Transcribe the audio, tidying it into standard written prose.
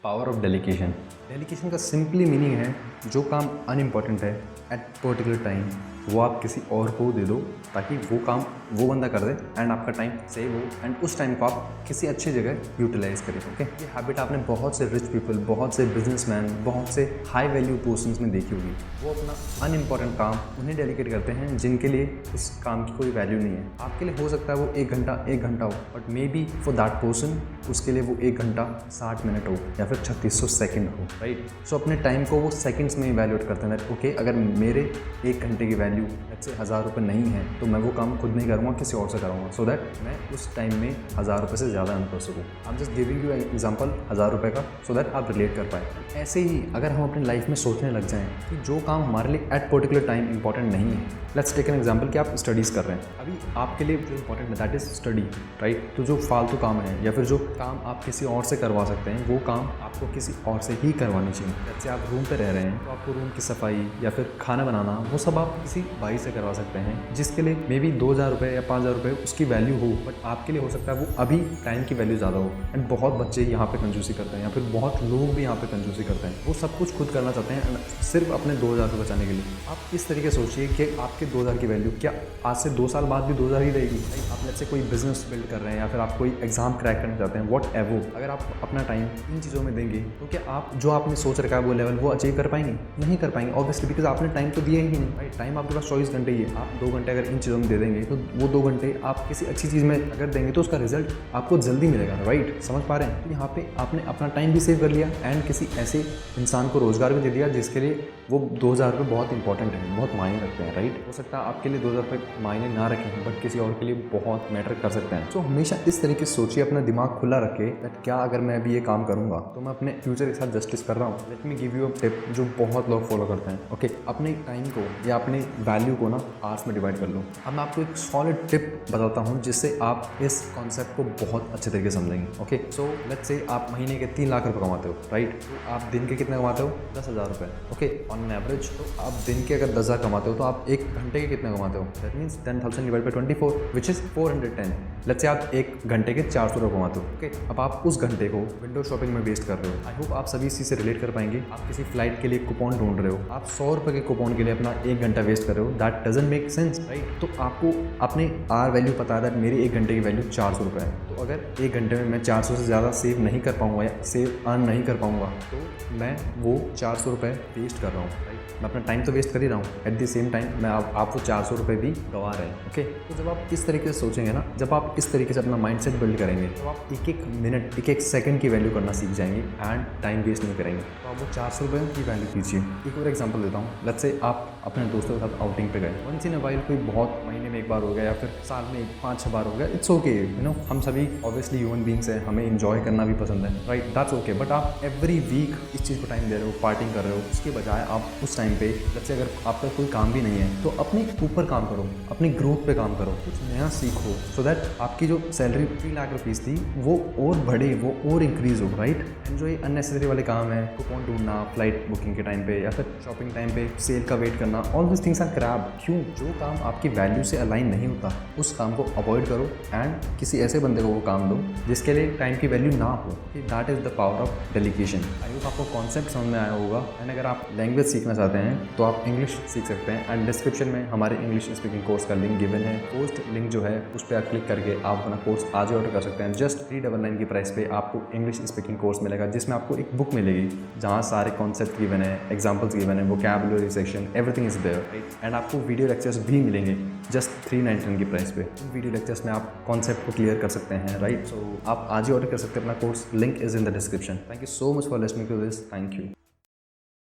Power of delegation. Delegation का simply meaning है जो काम अनइम्पॉर्टेंट है एट पर्टिकुलर टाइम वो आप किसी और को दे दो ताकि वो काम वो बंदा कर दे एंड आपका टाइम सेव हो एंड उस टाइम को आप किसी अच्छी जगह यूटिलाइज करें। ओके, ये हैबिट आपने बहुत से रिच पीपल, बहुत से बिजनेसमैन, बहुत से हाई वैल्यू पर्सन्स में देखी होगी। वो अपना अनइम्पॉर्टेंट काम उन्हें डेलीकेट करते हैं जिनके लिए उस काम की कोई वैल्यू नहीं है। आपके लिए हो सकता है वो एक घंटा हो, but may be for that person उसके लिए वो 1 घंटा 60 मिनट हो या फिर 3600 सेकेंड हो, राइट। सो अपने टाइम को वो सेकेंड्स में इवैल्यूएट करते हैं। ओके, अगर मेरे 1 घंटे की वैल्यू से 1000 रुपये नहीं है तो मैं वो काम खुद नहीं करूँगा, किसी और से करूँगा, सो दैट मैं उस टाइम में 1000 रुपये से ज़्यादा अर्न कर सकूँ। I am just giving you example 1000 रुपये का, सो दैट आप रिलेट कर पाए। ऐसे ही अगर हम अपनी लाइफ में सोचने लग जाएं कि जो काम हमारे लिए एट पर्टिकुलर टाइम इंपॉर्टेंट नहीं है, लेट्स टेक एन एग्जांपल कि आप स्टडीज़ कर रहे हैं, अभी आपके लिए जो इंपॉर्टेंट है दैट इज़ स्टडी, राइट। तो जो फालतू काम है या फिर जो काम आप किसी और से करवा सकते हैं वो काम आपको किसी और से ही करवानी चाहिए। जैसे आप रूम पे रह रहे हैं तो आपको रूम की सफाई या फिर खाना बनाना वो सब आप किसी भाई से करवा सकते हैं जिसके लिए मे बी 2000 रुपये या 5000 रुपये उसकी वैल्यू हो, बट आपके लिए हो सकता है वो अभी टाइम की वैल्यू ज़्यादा हो। एंड बहुत बच्चे यहाँ पे कंजूसी करते हैं या फिर बहुत लोग भी यहाँ पे कंजूसी करते हैं, वो सब कुछ खुद करना चाहते हैं सिर्फ अपने 2000 रुपये बचाने के लिए। आप इस तरीके सोचिए कि आपके 2000 की वैल्यू क्या आज से 2 साल बाद भी 2000 ही रहेगी। आप लेट्स से कोई बिजनेस बिल्ड कर रहे हैं या फिर आप कोई एग्जाम क्रैक करना चाहते हैं, वॉट एवर, अगर आप अपना टाइम इन चीज़ों में देंगे तो क्या आप जो आपने सोच रखा है वो लेवल वो अचीव कर पाएंगे? नहीं कर पाएंगे ऑब्वियसली, बिकॉज आपने टाइम तो दिया ही नहीं, राइट। टाइम आपके पास 24 घंटे ही है। आप 2 घंटे अगर इन चीज़ों में दे देंगे तो वो 2 घंटे आप किसी अच्छी चीज़ में अगर देंगे तो उसका रिजल्ट आपको जल्दी मिलेगा, राइट। समझ पा रहे हैं? तो यहाँ पे आपने अपना टाइम भी सेव कर लिया एंड किसी ऐसे इंसान को रोजगार भी दे दिया जिसके लिए वो 2000 रुपये बहुत इंपॉर्टेंट है, बहुत मायने रखते हैं, राइट। हो सकता है आपके लिए 2000 रुपये मायने ना रखें बट किसी और के लिए बहुत मैटर कर सकते हैं। सो हमेशा इस तरीके से सोचिए, अपना दिमाग खुला रखे दैट क्या अगर मैं अभी ये काम करूँगा तो मैं अपने फ्यूचर के साथ जस्टिस कर रहा हूँ। Let me give you a tip जो बहुत लोग फॉलो करते हैं। ओके, अपने टाइम को या अपने वैल्यू को ना आवर्स में डिवाइड कर लो। अब मैं आपको एक सॉलिड टिप बताता हूँ जिससे आप इस कॉन्सेप्ट को बहुत अच्छे तरीके से समझेंगे। ओके, सो लेट्स से आप महीने के 3 लाख रुपये कमाते हो, राइट। तो आप दिन के कितने कमाते हो? 10,000 रुपये। Okay, on average. तो आप दिन के अगर 10,000 कमाते हो तो आप 1 घंटे के कितने कमाते हो? That means 10,000 divide by 24 which is 410। Let's say आप 1 घंटे के 400 रुपये कमाते हो। ओके, अब आप उस घंटे को विंडो शॉपिंग में वेस्ट कर रहे हो। आई होप आप सभी इसी से रिलेट कर पाएंगे। आप किसी फ्लाइट के लिए कूपन ढूंढ रहे हो, आप 100 रुपये के कूपन के लिए अपना 1 घंटा वेस्ट कर रहे हो। That doesn't make sense, right. तो आपको अपने आर वैल्यू पता है दैट मेरी 1 घंटे की वैल्यू 400 रुपये है। तो अगर 1 घंटे में मैं 400 से ज़्यादा सेव नहीं कर पाऊँगा या सेव अर्न नहीं कर पाऊँगा तो मैं वो 400 रुपये वेस्ट कर रहा हूँ, राइट। मैं अपना टाइम तो वेस्ट कर ही रहा हूँ, एट द सेम टाइम मैं आप वो 400 रुपये भी गंवा रहे हैं। ओके, तो जब आप इस तरीके से सोचेंगे ना, जब आप इस तरीके से अपना माइंडसेट बिल्ड करेंगे तो आप एक मिनट, एक सेकंड की वैल्यू करना सीख जाएंगे एंड टाइम वेस्ट नहीं करेंगे। तो आप वो 400 रुपये की वैल्यू कीजिए। एक और एग्जांपल देता हूँ। लेट्स से आप अपने दोस्तों के साथ आउटिंग पे गए, वंस इन अ वाइल, कोई बहुत महीने में 1 बार हो गया या फिर साल में 5-6 बार हो गया, इट्स ओके, यू नो। हम सभी ऑब्वियसली ह्यूमन बींग्स हैं, हमें इंजॉय करना भी पसंद है, राइट, दैट्स ओके। बट आप एवरी वीक इस चीज़ को टाइम दे रहे हो, पार्टिंग कर रहे हो, उसके बजाय आप उस टाइम पे जैसे अगर आपका कोई काम भी नहीं है तो अपने ऊपर काम करो, अपनी ग्रोथ पे काम करो, कुछ नया सीखो, सो दैट आपकी जो सैलरी 3 लाख रुपीज़ थी वो और बढ़े, वो और इंक्रीज हो, राइट। एंड जो ये अननेसेसरी वाले काम है, कूपन ढूंढना फ्लाइट बुकिंग के टाइम पे या फिर शॉपिंग टाइम पे सेल का वेट करना, all this things are crap. क्यों? जो काम आपकी वैल्यू से अलाइन नहीं होता उस काम को अवॉइड करो एंड किसी ऐसे बंदे को वो काम दो जिसके लिए टाइम की वैल्यू ना हो। That is the power of delegation. I hope आपको कॉन्सेप्ट समझ में आया होगा। एंड अगर आप लैंग्वेज सीखना चाहते हैं तो आप इंग्लिश सीख सकते हैं एंड डिस्क्रिप्शन में हमारे इंग्लिश स्पीकिंग कोर्स का लिंक गिवन है। पोस्ट लिंक जो है उस पर आप क्लिक करके आप अपना कोर्स आज ही ऑर्डर कर सकते हैं। जस्ट 399 की प्राइस पे आपको इंग्लिश स्पीकिंग कोर्स मिलेगा जिसमें आपको एक बुक मिलेगी जहाँ सारे कॉन्सेप्ट गिवन है, एग्जाम्पल्स गिवन है, vocabulary section, everything is there, right. And आपको वीडियो लेक्चर्स भी मिलेंगे जस्ट 399 की प्राइस पे। वीडियो लेक्चर्स में आप कॉन्सेप्ट को क्लियर कर सकते हैं, राइट। सो आप आज ही ऑर्डर कर सकते हैं अपना course. Link is in the description. Thank you so much for listening to this. Thank you.